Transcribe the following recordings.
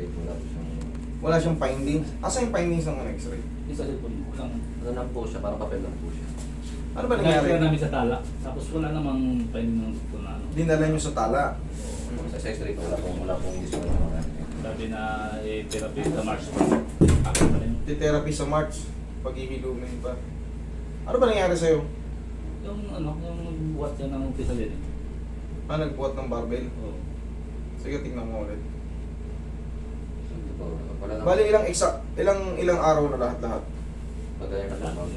x-ray, wala po siyang... Wala siyang findings. Asa yung findings ng x-ray? Yung sa cellphone, walang, ano lang po siya, parang papel lang po siya. Ano ba nangyari? Kaya namin sa tala. Tapos wala namang finding ng doktor na ano. Dinala nyo sa tala. Sa x-ray po, wala pong discount ng mga. Sabi na therapy sa March pa. Ako pa rin. Therapy sa March. Paghihilumin pa. Ano ba nangyari sa'yo? Yung ano, yung buhat siya ng umpisa din. Nagbuhat ng barbell? Oo. Sige, tingnan mo ulit. Hindi po, wala na. Bali, ilang araw na lahat-lahat? Pagkaya na po,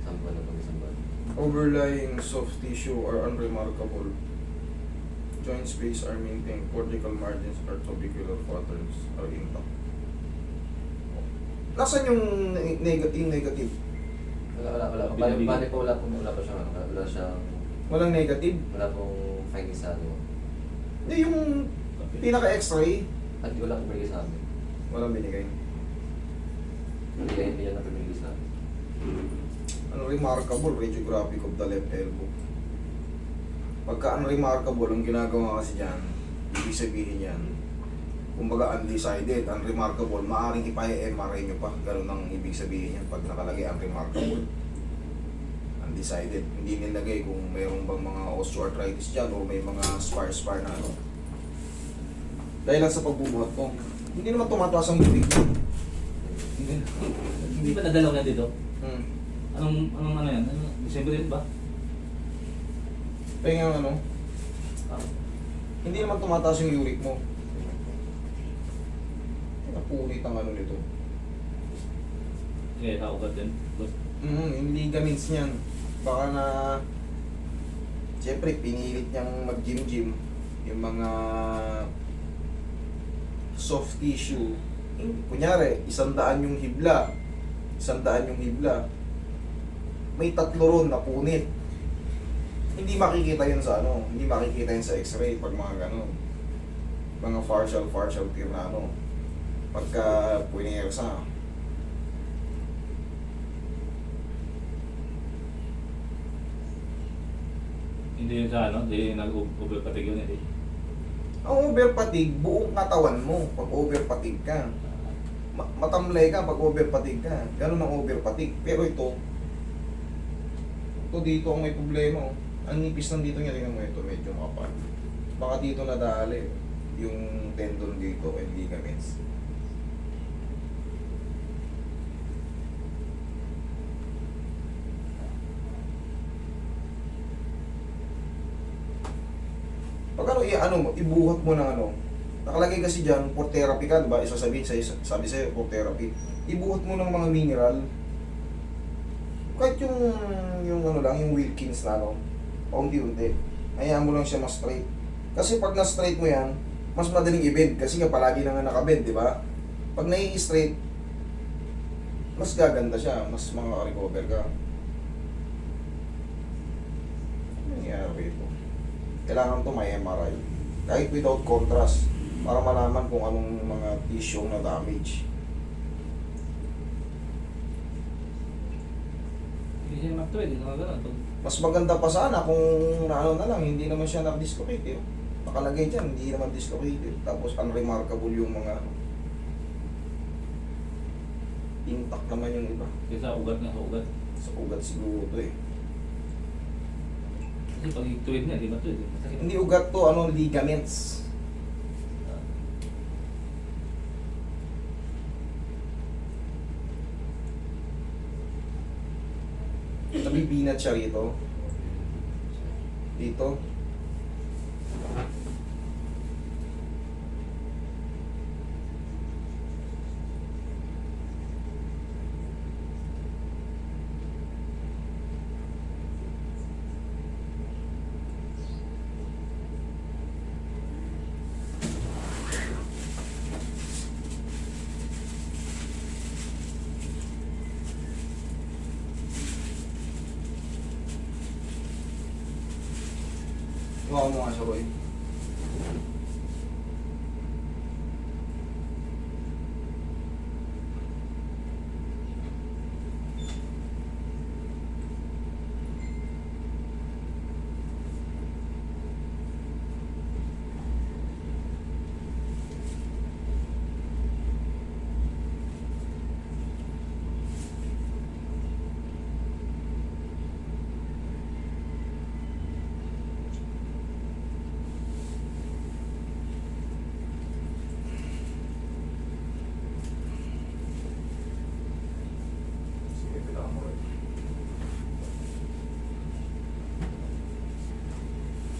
sample na po, sample. Overlying soft tissue are unremarkable. Joint space are maintained. Cortical margins or tubercular patterns are intact. Nasaan yung negative? Wala. Bali po, wala po siyang, Walang negative? wala pong finding sa ano. Hindi, yung pinaka-x-ray, At wala pong binigay sa amin. walang binigay. Hindi yan na pinigay sa amin. Unremarkable radiographic of the left elbow. Pagka unremarkable, ang ginagawa kasi dyan, ibig sabihin yan, kumbaga undecided, unremarkable, maaaring ipa-MRI nyo pa. Ganun ang ibig sabihin yan pag nakalagay unremarkable. Undecided. Hindi nilagay kung mayroong bang mga osteoarthritis dyan o may mga spar na ano. Dahil lang sa pagbubuhat ko, hindi naman tumataas ang bibig ko. Hindi ba nadalaw na dito? Hmm. Anong ano yan? Ano, December yun ba? Kaya nga ano, Ah, hindi naman tumataas yung uric mo. Napulit ang ano nito. kaya kaugat din. Yung ligaments niyan. Baka na, siyempre pinilit niyang mag-gym-gym. Yung mga soft tissue. Kunyari, 100 yung hibla. 100 yung hibla. May 3 ron na punit. Hindi makikita yun sa ano, hindi makikita yun sa x-ray pag mga gano'n. Mga partial tear na ano. Pagka punersa. Hindi yun sa ano, hindi nag-overpatig yun eh. Ang over fatigue, buong katawan mo pag over fatigue ka. Matamlay ka pag over fatigue ka. Ganun ang over fatigue. Pero ito dito ang may problema. Oh. Ang nipis ng dito niya, tingnan mo ito, medyo makapal. Baka dito nadali yung tendon dito and ligaments. Pag ano, ano mo, ibuhat mo ng ano, nakalagay kasi dyan, for therapy ka, diba? Sabi sa'yo, for therapy. Ibuhat mo ng mga mineral. Kahit yung ano lang, yung Wilkins na ano, paunti-unti. Hayaan mo lang siya mas straight. Kasi pag na-straight mo yan, mas madaling i-bend. Kasi nga palagi na nga nakabend, di ba? Pag nai-straight, mas gaganda siya, mas makaka-recover ka. Ano nangyari ito? Kailangan ito may MRI. Kahit without contrast, para malaman kung anong mga tissue na damage. Hindi siya magtuwid, hindi naman gano'n. Mas maganda pa sana kung naano na lang, hindi naman siya na-dislocate. Nakalagay dyan, hindi naman dislocated. Tapos unremarkable yung mga ano. Intact naman yung iba. Kaya sa ugat na, sa ugat. Sa ugat siguro ito eh. Kasi pag tuwid niya, di ba tuwid? Masakit. Hindi ugat to, ano, ligaments. Nabibinat siya rito. Dito. Huwag mo nga siya, Roy.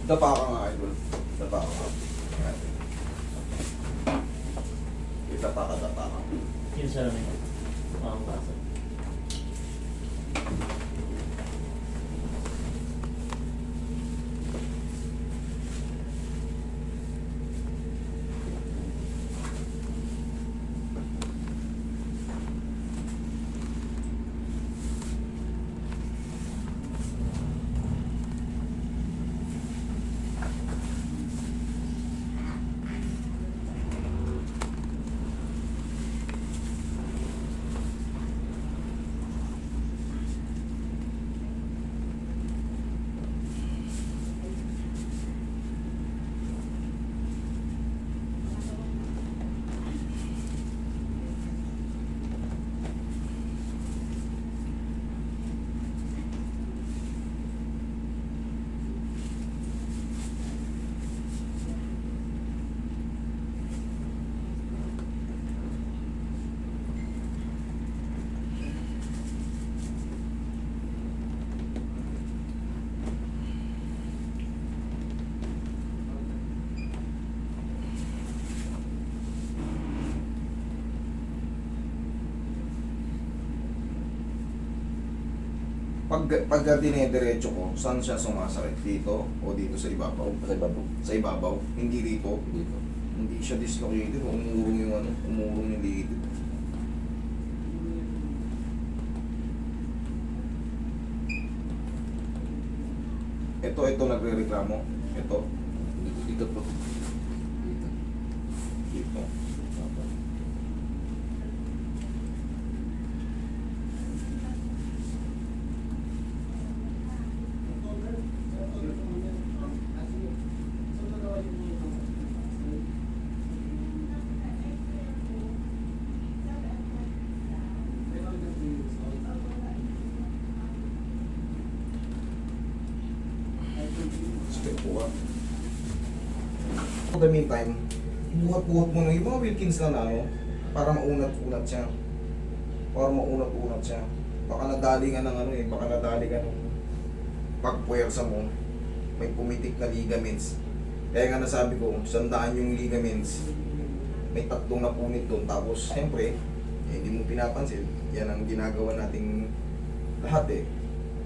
Dapa ka nga, idol. Dapa ka nga. Ayan. Dapa ka. Yun sa namin. Mga basa. Pagka dinediretso ko, saan siya sumasakit? Dito o dito sa ibabaw? Sa ibabaw. Sa ibabaw, hindi dito. Dito. Hindi siya dislocated, umurong yung ano, umurong yung ligid. Ito nagre-reklamo. Ito, Dito po. Dito. dito. Step po ka. For the meantime, buhat-buhat mo na yung mga Wilkins na ano, para maunat-unat siya. Para maunat-unat siya. Baka nadali ka ng ano eh, baka nadali ka ng pagpuwersa mo, may pumitik na ligaments. Kaya nga nasabi ko, sandaan yung ligaments, may tatlong napunit doon. Tapos, siyempre, hindi mo pinapansin. Yan ang ginagawa nating lahat eh.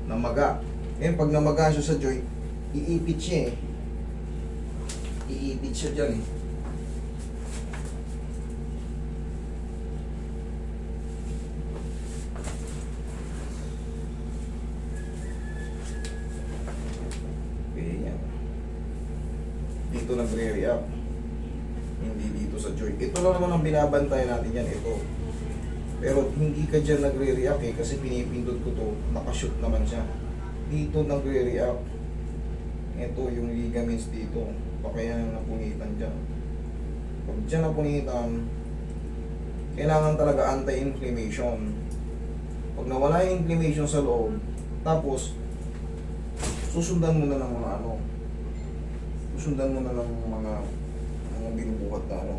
Namaga. Ngayon, pag namaga siya sa joint, iipit siya eh. Iipit siya dyan eh. Ganyan. Dito nagre-react. Hindi dito sa joint. Ito lang naman ang binabantay natin yan. Ito. Pero hindi ka dyan nagre-react eh. Kasi pinipindot ko to. Nakashoot naman siya. Dito nagre-react. Ito yung ligaments dito. Baka yan napunitan dyan. Pag dyan napunitan, kailangan talaga anti-inflammation. Pag nawala yung inflammation sa loob, tapos susundan mo na ng mga ano, susundan mo na ng mga binubuhat na ano.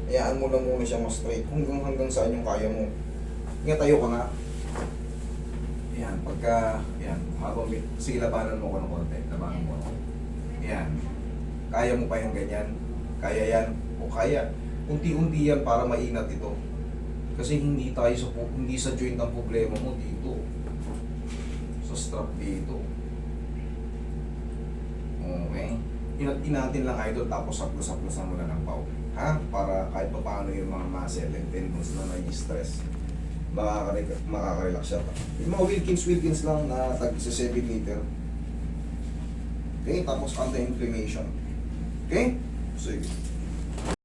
Hayaan mo lang muna siya ma-straight hanggang saan yung kaya mo. Nga tayo ka nga. Yan, pagka, yan, habang sige, labanan mo ko ng konti, labanan mo ako. Yan, kaya mo pa yung ganyan, kaya yan, o kaya, unti-unti yan para mainat ito. Kasi hindi tayo sa, hindi sa joint ang problema mo dito. Sa strap dito. Okay. Inatin lang idol, tapos saplas-saplasan mo lang ng pau. Ha? Para kahit pa paano yung mga muscle and tendons na nai-stress, makaka-relax siya. Yung mga Wilkins lang na tag sa 7 meter. Okay, tapos anti-inflammation. Okay? Sige.